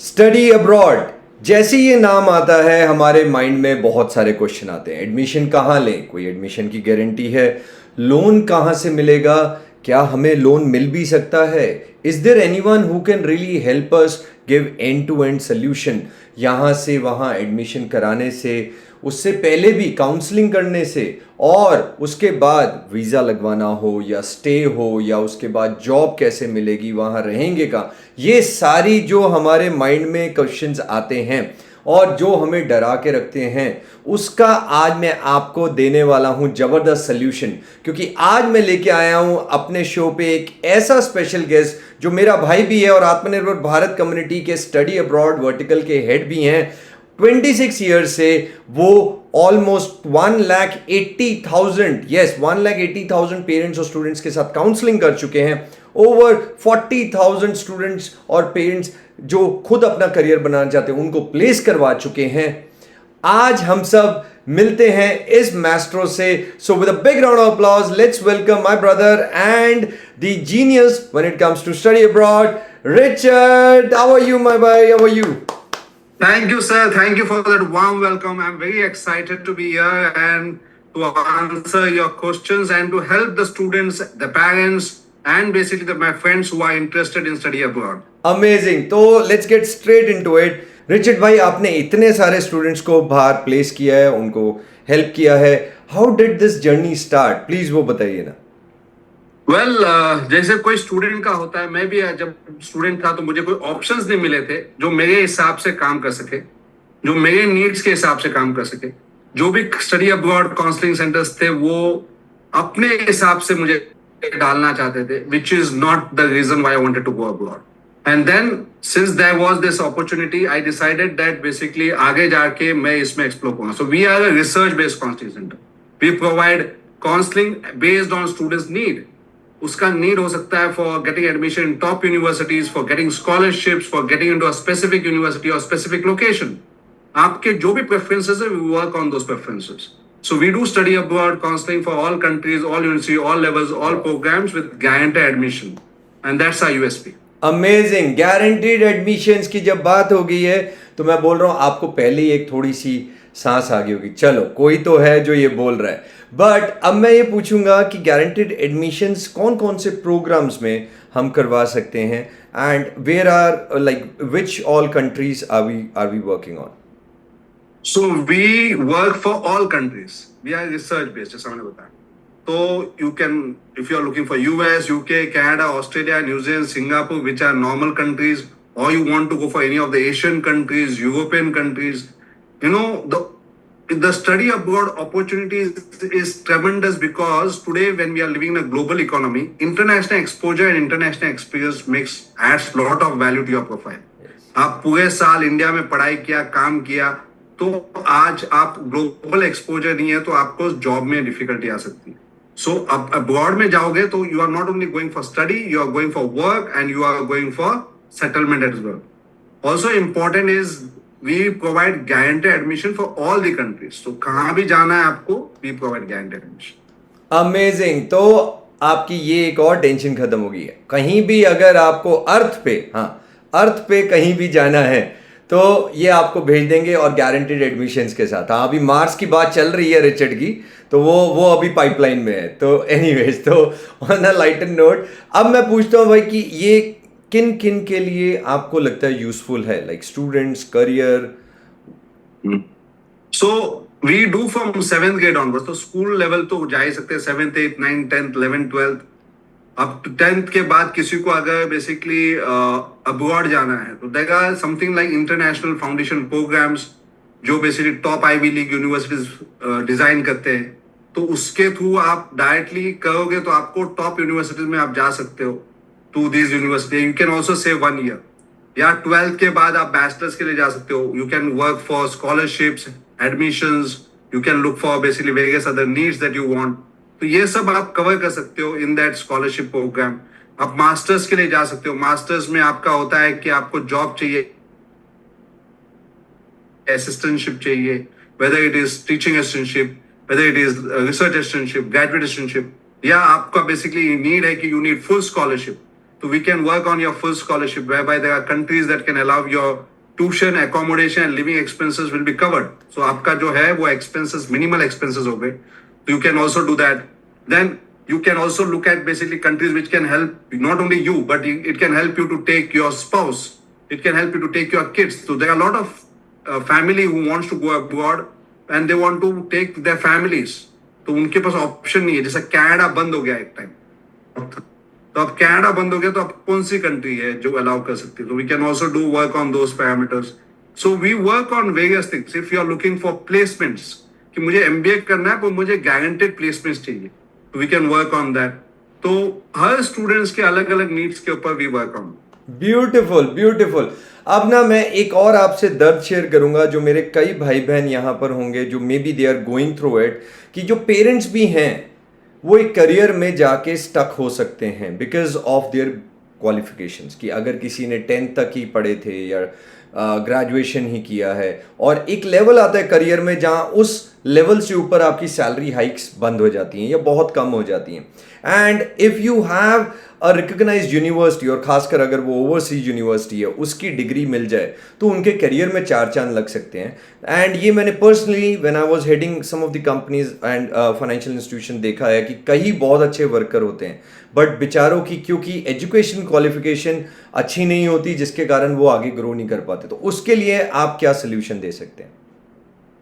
Study abroad. जैसे ये नाम आता है हमारे माइंड में बहुत सारे क्वेश्चन आते हैं। एडमिशन कहाँ लें, कोई एडमिशन की गारंटी है, लोन कहाँ से मिलेगा, क्या हमें लोन मिल भी सकता है, is there anyone who can really help us give end to end solution. यहाँ से वहाँ एडमिशन कराने से, उससे पहले भी काउंसलिंग करने से, और उसके बाद वीज़ा लगवाना हो या स्टे हो, या उसके बाद जॉब कैसे मिलेगी, वहाँ रहेंगे का, ये सारी जो हमारे माइंड में क्वेश्चंस आते हैं और जो हमें डरा के रखते हैं, उसका आज मैं आपको देने वाला हूं जबरदस्त सोल्यूशन। क्योंकि आज मैं लेके आया हूं अपने शो पे एक ऐसा स्पेशल गेस्ट जो मेरा भाई भी है और आत्मनिर्भर भारत कम्युनिटी के स्टडी अब्रॉड वर्टिकल के हेड भी हैं। 26 ईयर से वो ऑलमोस्ट 1,80,000, यस 1,80,000 पेरेंट्स और स्टूडेंट्स के साथ काउंसलिंग कर चुके हैं। ओवर 40,000 स्टूडेंट्स और पेरेंट्स जो खुद अपना करियर बनाना चाहते हैं उनको प्लेस करवा चुके हैं। आज हम सब मिलते हैं इस मैस्ट्रो से। So with a big round of applause let's welcome my brother and the genius when it comes to study abroad, Richard. How are you my boy, how are you? Thank you, sir. Thank you for that warm welcome. I'm very excited to be here and to answer your questions and to help the students, the parents, and basically my friends who are interested in study abroad. Amazing. तो let's get straight into it. Richard भाई, आपने इतने सारे students को बाहर place किया है, उनको हेल्प किया है। How did this journey start, please वो बताइए ना। वेल जैसे कोई स्टूडेंट का होता है, मैं भी जब स्टूडेंट था तो मुझे कोई ऑप्शंस नहीं मिले थे जो मेरे हिसाब से काम कर सके, जो मेरे नीड्स के हिसाब से काम कर सके। जो भी स्टडी अब्रॉड काउंसलिंग सेंटर्स थे वो अपने हिसाब से मुझे डालना चाहते थे, which is not the reason why I wanted to go abroad. And then since there was this opportunity I decided that basically आगे जाके मैं इसमें एक्सप्लोर करूंगा। So we are a research based counselling centre. We provide counselling based on students need. उसका need हो सकता है for getting admission in top universities, for getting scholarships, for getting into a specific university और specific location. आपके जो भी preferences है, we work on those preferences. So we do study abroad counseling for all countries, all universities, all levels, all programs with guaranteed admission, and that's our USP. Amazing. Guaranteed admissions की जब बात हो गई है तो मैं बोल रहा हूं आपको पहले ही एक थोड़ी सी सांस आ गई होगी, चलो कोई तो है जो ये बोल रहा है। बट अब मैं ये पूछूंगा कि गारंटीड एडमिशंस कौन कौन से प्रोग्राम्स में हम करवा सकते हैं, and where are like which all countries are we working on? So we work for all countries. We are research based, जैसा मैंने बताया। तो you can, if you are looking for US, UK, Canada, Australia, New Zealand, Singapore, which are normal countries, or you want to go for any of the Asian countries, European countries, you know, the study abroad opportunities is tremendous because today when we are living in a global economy, international exposure and international experience adds lot of value to your profile. आप पूरे साल India में पढ़ाई किया, काम किया, तो आज आप ग्लोबल एक्सपोजर नहीं है तो आपको जॉब में डिफिकल्टी आ सकती है। सो अब अब्रॉड में जाओगे तो you are not only going for study, you are going for work and you are going for settlement as well. Also important is we provide guaranteed admission for all the countries. तो कहाँ भी जाना है आपको, we provide guaranteed admission. Amazing. तो आपकी ये एक और टेंशन खत्म हो गई है। कहीं भी अगर आपको अर्थ पे, हाँ अर्थ पे कहीं भी जाना है तो ये आपको भेज देंगे, और गारंटीड एडमिशंस के साथ। हाँ अभी मार्स की बात चल रही है रिचर्ड की, तो वो अभी पाइपलाइन में है। तो एनीवेज, तो ऑन अ लाइटर नोट अब मैं पूछता हूँ भाई कि ये किन किन के लिए आपको लगता है यूजफुल है, like students, career? So we do from 7th grade onwards। तो स्कूल लेवल तो जा ही सकते हैं, 7th 8th 9th 10th 11th 12th। अब 10th के बाद किसी को अगर बेसिकली अब्रॉड जाना है तो देगा something like international foundation programs, जो basically top Ivy League universities design करते हैं। तो उसके थ्रू आप डायरेक्टली करोगे तो आपको टॉप यूनिवर्सिटीज में आप जा सकते हो to these university. You can also save 1 year। या 12th के बाद आप बैचलर्स के लिए जा सकते हो। You can work for scholarships, admissions, you can look for basically various other needs that you want. तो ये सब आप कवर कर सकते हो इन दैट स्कॉलरशिप प्रोग्राम। आप मास्टर्स के लिए जा सकते हो। मास्टर्स में आपका होता है कि आपको जॉब चाहिए, असिस्टेंटशिप चाहिए, whether it is teaching assistantship, whether it is research assistantship, graduate assistantship, या आपका बेसिकली नीड है कि यू नीड फुल स्कॉलरशिप। तो we can work on your full scholarship, whereby there are countries that can allow your tuition, accommodation and living expenses will be covered. So आपका जो है वो expenses, minimal expenses हो गए. तो you can also do that. Then you can also look at basically countries which can help not only you, but it can help you to take your spouse. It can help you to take your kids. So there are a lot of family who wants to go abroad and they want to take their families. तो उनके पास option नहीं है. जैसा Canada बंद हो गया एक time, तो अब कनाडा बंद हो गया, तो अब कौन सी कंट्री है जो अलाउ कर सकती है? तो we can also do work on those parameters. So we work on various things. If you are looking for placements, कि मुझे एमबीए करना है पर मुझे गारंटेड प्लेसमेंट्स चाहिए, we can work on that. तो हर स्टूडेंट्स के अलग अलग नीड्स के ऊपर we work on. Beautiful beautiful. अब ना मैं एक और आपसे दर्द शेयर करूंगा जो मेरे कई भाई बहन यहाँ पर होंगे जो maybe they are going through it, कि जो पेरेंट्स भी हैं वो एक करियर में जाके स्टक हो सकते हैं बिकॉज ऑफ देयर क्वालिफिकेशंस. कि अगर किसी ने 10th तक ही पढ़े थे या ग्रेजुएशन ही किया है, और एक लेवल आता है करियर में जहाँ उस लेवल से ऊपर आपकी सैलरी हाइक्स बंद हो जाती हैं या बहुत कम हो जाती हैं. And if you have a recognised university, और खासकर अगर वो ओवरसीज यूनिवर्सिटी है, उसकी डिग्री मिल जाए तो उनके करियर में चार चांद लग सकते हैं. एंड ये मैंने personally when I was heading some of the companies and financial institution देखा है कि कई बहुत अच्छे वर्कर होते हैं बट बेचारों की क्योंकि एजुकेशन क्वालिफिकेशन अच्छी नहीं होती जिसके कारण वो आगे ग्रो नहीं कर पाते. तो उसके लिए आप क्या सोल्यूशन दे सकते हैं?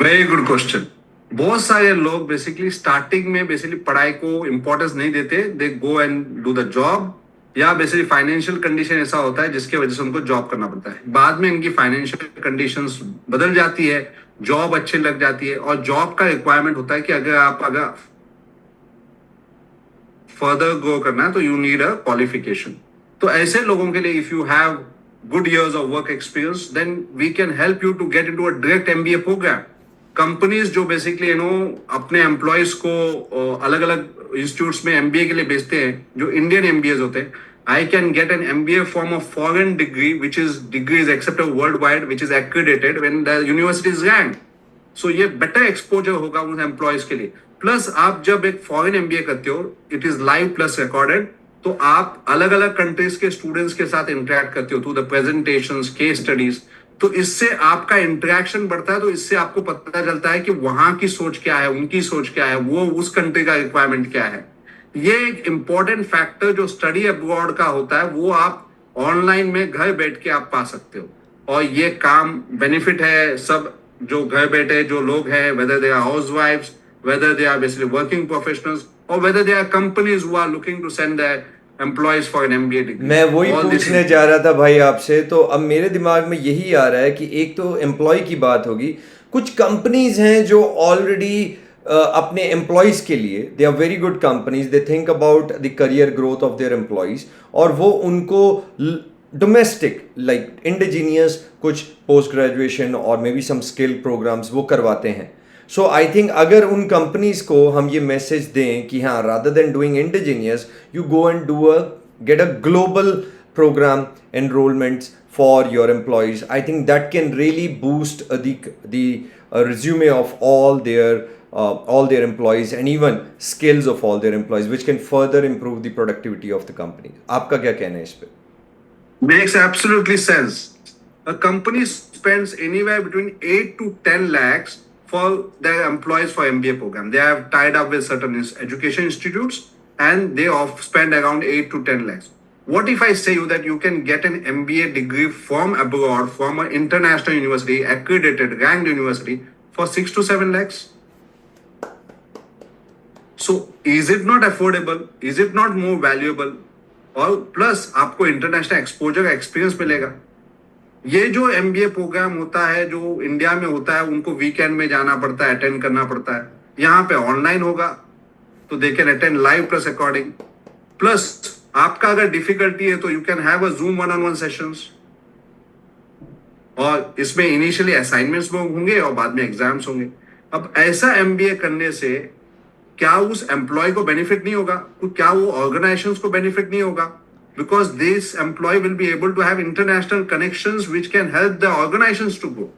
Very good question. बहुत सारे लोग बेसिकली स्टार्टिंग में बेसिकली पढ़ाई को इंपॉर्टेंस नहीं देते. They go and do the job, या बेसिकली फाइनेंशियल कंडीशन ऐसा होता है जिसके वजह से उनको जॉब करना पड़ता है. बाद में इनकी फाइनेंशियल कंडीशंस बदल जाती है, जॉब अच्छी लग जाती है, और जॉब का रिक्वायरमेंट होता है कि अगर फर्दर ग्रो करना है तो यू नीड अ क्वालिफिकेशन. तो ऐसे लोगों के लिए if you have good years of work experience then we can help you to get into a direct MBA programme. Companies जो बेसिकली अपने एम्प्लॉयज को अलग अलग इंस्टीट्यूट्स में एमबीए के लिए भेजते हैं, जो इंडियन एमबीए होते हैं, I can get an MBA from a foreign degree which is degree is accepted world wide, which is accredited when the university is rank. So ये बेटर एक्सपोजर होगा उन एम्प्लॉयज के लिए. प्लस आप जब एक फॉरेन एमबीए करते हो, it is live plus recorded, तो आप अलग अलग कंट्रीज के स्टूडेंट्स के साथ इंटरेक्ट करते हो through the presentations, case studies. तो इससे आपका इंटरेक्शन बढ़ता है. तो इससे आपको पता चलता है कि वहां की सोच क्या है, उनकी सोच क्या है, वो उस कंट्री का रिक्वायरमेंट क्या है. ये एक इंपॉर्टेंट फैक्टर जो स्टडी अब्रॉड का होता है वो आप ऑनलाइन में घर बैठ के आप पा सकते हो. और ये काम बेनिफिट है सब जो घर बैठे जो लोग हैं, वेदर दे आर हाउसवाइफ्स, whether they are basically working professionals or whether they are companies who are looking to send their employees for an MBA degree. मैं वही पूछने जा रहा था भाई आपसे. तो अब मेरे दिमाग में यही आ रहा है कि एक तो एम्प्लॉय की बात होगी, कुछ कंपनीज हैं जो ऑलरेडी अपने एम्प्लॉयज़ के लिए they are very good companies, they think about the career growth of their employees, और वो उनको डोमेस्टिक लाइक इंडिजीनियस कुछ पोस्ट ग्रेजुएशन और maybe some skill programmes वो करवाते हैं. सो आई थिंक अगर उन कंपनीज को हम ये मैसेज दें कि हाँ, rather than doing indigenous you go and do get a global program enrollments for your employees, I think that can really boost the resume of all their employees and even skills of all their employees, which can further improve the productivity of the company. आपका क्या कहना है इस पे? Makes absolutely sense. A company spends anywhere between 8 to 10 lakhs for their employees for MBA program. They have tied up with certain education institutes and they spend around 8 to 10 lakhs. What if I say you that you can get an MBA degree from abroad, from an international university, accredited, ranked university for 6 to 7 lakhs? So is it not affordable? Is it not more valuable? और plus आपको international exposure का experience मिलेगा. ये जो MBA programme होता है जो India में होता है, उनको वीकेंड में जाना पड़ता है, अटेंड करना पड़ता है. यहाँ पे ऑनलाइन होगा तो they can attend live plus recording. Plus आपका अगर डिफिकल्टी है तो you can have a Zoom 1-on-1 sessions, और इसमें इनिशियली असाइनमेंट्स होंगे और बाद में एग्जाम्स होंगे. अब ऐसा MBA करने से क्या उस एम्प्लॉय को बेनिफिट नहीं होगा? क्या वो ऑर्गेनाइजेशंस को बेनिफिट नहीं होगा? Because this employee will be able to have international connections which can help the organisations to grow.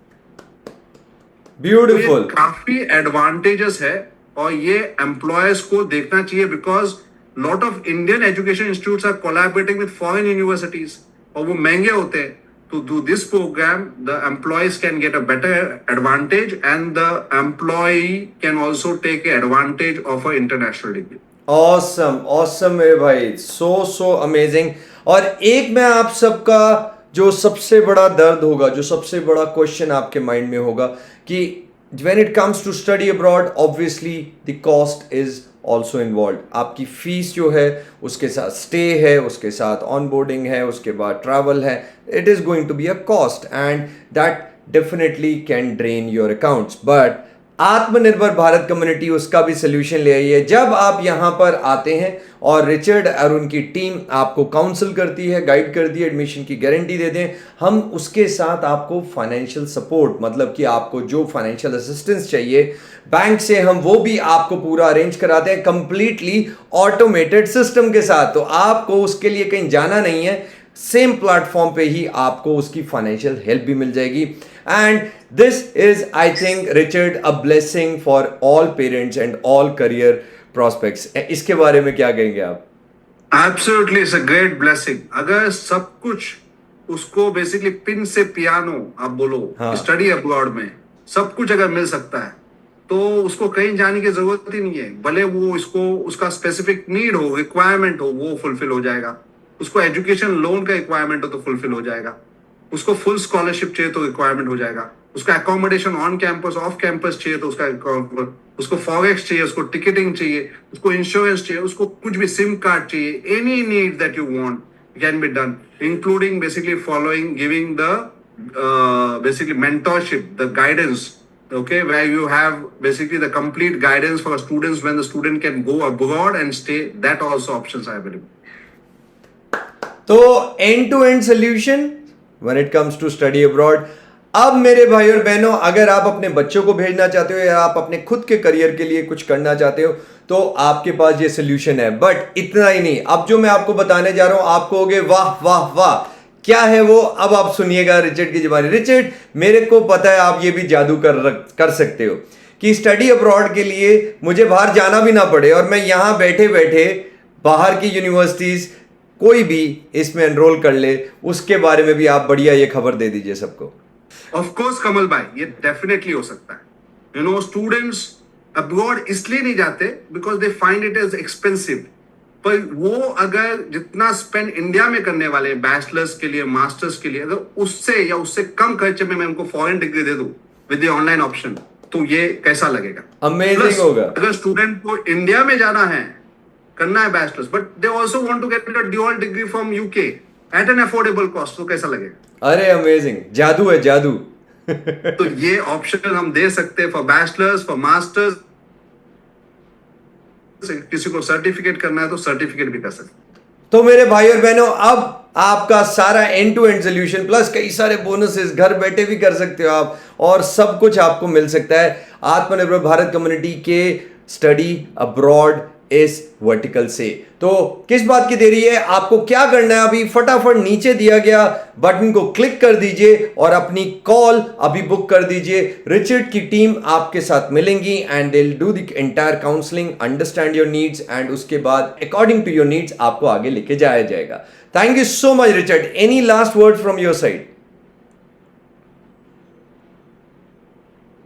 Beautiful. तो काफी एडवांटेजेस है और ये एम्प्लॉयर्स को देखना चाहिए because lot of Indian education institutes are collaborating with foreign universities और वो महंगे होते हैं. to do this program, the employees can get a better advantage, and the employee can also take advantage of an international degree. Awesome awesome मेरे भाई, so amazing. और एक मैं आप सबका जो सबसे बड़ा दर्द होगा, जो सबसे बड़ा क्वेश्चन आपके माइंड में होगा कि when it comes to study abroad, obviously the cost is also involved। आपकी फीस जो है, उसके साथ स्टे है, उसके साथ ऑन बोर्डिंग है, उसके बाद ट्रैवल है, it is going to be a cost and that definitely can drain your accounts. But Atmanirbhar Bharat community उसका भी सोल्यूशन ले आई है। जब आप यहाँ पर आते हैं और रिचर्ड और उनकी टीम आपको काउंसल करती है, गाइड करती है, एडमिशन की गारंटी देते हैं, हम उसके साथ आपको फाइनेंशियल सपोर्ट, मतलब कि आपको जो फाइनेंशियल असिस्टेंस चाहिए बैंक से, हम वो भी आपको पूरा अरेंज कराते हैं कंप्लीटली ऑटोमेटेड सिस्टम के साथ। तो आपको उसके लिए कहीं जाना नहीं है, सेम प्लेटफॉर्म पे ही आपको उसकी फाइनेंशियल हेल्प भी मिल जाएगी। And this is, I think Richard, a blessing for all parents and all career prospects. इसके बारे में क्या कहेंगे आप? Absolutely, it's a great blessing. अगर सब कुछ उसको बेसिकली पिन से पियानो आप बोलो, हाँ। स्टडी अब्रॉड में सब कुछ अगर मिल सकता है तो उसको कहीं जाने की जरूरत ही नहीं है। भले वो इसको उसका स्पेसिफिक नीड हो, रिक्वायरमेंट हो, वो फुलफिल हो जाएगा। उसको एजुकेशन लोन का रिक्वायरमेंट हो तो फुलफिल हो जाएगा। उसको फुल स्कॉलरशिप चाहिए तो रिक्वायरमेंट हो जाएगा। उसका accommodation on campus off campus चाहिए तो उसको फॉरेक्स चाहिए, उसको टिकटिंग चाहिए, उसको इंश्योरेंस चाहिए, उसको कुछ भी सिम कार्ड चाहिए, any need that you want can be done, including basically following giving the basically mentorship, the guidance, okay, where you have basically the complete guidance for students when the student can go abroad and stay. That also options are available. तो end to end solution when it comes to study abroad. अब मेरे भाई और बहनों, अगर आप अपने बच्चों को भेजना चाहते हो या आप अपने खुद के करियर के लिए कुछ करना चाहते हो तो आपके पास ये सोल्यूशन है। बट इतना ही नहीं, अब जो मैं आपको बताने जा रहा हूं आप कहोगे वाह वाह वाह, क्या है वो? अब आप सुनिएगा रिचर्ड की जुबानी। रिचर्ड, मेरे को पता है आप ये भी जादू कर सकते हो कि स्टडी अब्रॉड के लिए मुझे बाहर जाना भी ना पड़े और मैं यहाँ बैठे बैठे बाहर की यूनिवर्सिटीज कोई भी इसमें एनरोल कर ले। उसके बारे में भी आप बढ़िया ये खबर दे दीजिए सबको। ऑफ कोर्स कमल भाई, ये डेफिनेटली हो सकता है। यू नो, स्टूडेंट्स अब्रॉड इसलिए नहीं जाते because they find it is expensive. पर वो अगर जितना स्पेंड इंडिया में करने वाले बैचलर्स के लिए, मास्टर्स के लिए, अगर उससे या उससे कम खर्चे में मैं उनको फॉरेन डिग्री दे दूं विद द ऑनलाइन ऑप्शन, तो ये कैसा लगेगा? अमेजिंग होगा। अगर स्टूडेंट को इंडिया में जाना है, करना है bachelors, but they also want to get a dual degree from UK at an affordable cost, तो कैसा लगेगा? अरे अमेजिंग, जादू है जादू। तो ये ऑप्शन हम दे सकते हैं फॉर बैचलर्स, फॉर मास्टर्स। किसी को सर्टिफिकेट करना है तो सर्टिफिकेट भी कर सकते। तो मेरे भाई और बहनों, अब आपका सारा end to end solution plus कई सारे बोनसेस घर बैठे भी कर सकते हो आप, और सब कुछ आपको मिल सकता है आत्मनिर्भर भारत कम्युनिटी के स्टडी अब्रॉड इस वर्टिकल से। तो किस बात की देरी है? आपको क्या करना है? अभी फटाफट नीचे दिया गया बटन को क्लिक कर दीजिए और अपनी कॉल अभी बुक कर दीजिए। रिचर्ड की टीम आपके साथ मिलेंगी and they will do the entire counselling, understand your needs and उसके बाद अकॉर्डिंग टू योर नीड्स आपको आगे लेके जाया जाएगा। Thank you so much Richard. Any last word from your side?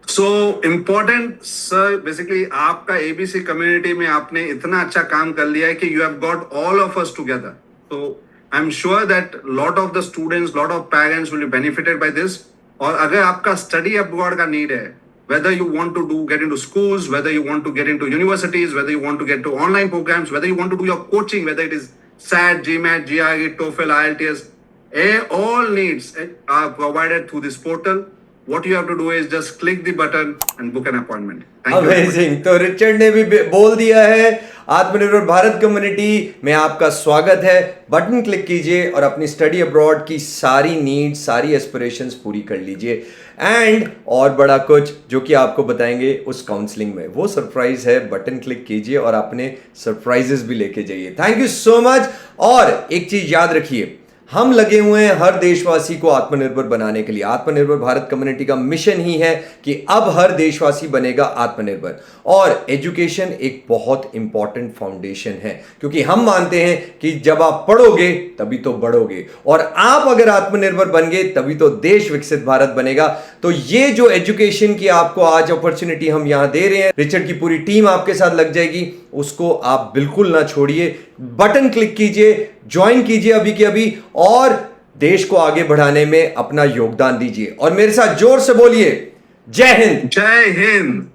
So important sir, basically आपका एबीसी कम्युनिटी में आपने इतना अच्छा काम कर लिया है कि you have got all of us together. तो I am sure that lot of the students, lot of parents will be benefited by this. और अगर आपका स्टडी अब्रॉड का नीड है, whether you want to get into schools, whether you want to get into universities, whether you want to get to online programs, whether you want to do your coaching, whether it is SAT, GMAT, GRE, TOEFL, IELTS, all needs are provided through this portal. What you have to do is just click the button and book an appointment. Amazing. तो Richard ने भी बोल दिया है, आत्मनिर्भर Bharat community में आपका स्वागत है। बटन क्लिक कीजिए और अपनी स्टडी अब्रॉड की सारी नीड्स, सारी एस्पिरेशंस पूरी कर लीजिए। एंड और बड़ा कुछ जो कि आपको बताएंगे उस काउंसलिंग में, वो सरप्राइज है। बटन क्लिक कीजिए और अपने सरप्राइजेस भी लेके जाइए। Thank you so much. और एक चीज याद रखिए, हम लगे हुए हैं हर देशवासी को आत्मनिर्भर बनाने के लिए। आत्मनिर्भर भारत कम्युनिटी का मिशन ही है कि अब हर देशवासी बनेगा आत्मनिर्भर। और एजुकेशन एक बहुत इंपॉर्टेंट फाउंडेशन है, क्योंकि हम मानते हैं कि जब आप पढ़ोगे तभी तो बढ़ोगे, और आप अगर आत्मनिर्भर बन गए तभी तो देश विकसित भारत बनेगा। तो ये जो एजुकेशन की आपको आज अपॉर्चुनिटी हम यहां दे रहे हैं, रिचर्ड की पूरी टीम आपके साथ लग जाएगी, उसको आप बिल्कुल ना छोड़िए। बटन क्लिक कीजिए, ज्वाइन कीजिए अभी के अभी, और देश को आगे बढ़ाने में अपना योगदान दीजिए। और मेरे साथ जोर से बोलिए, जय हिंद। जय हिंद।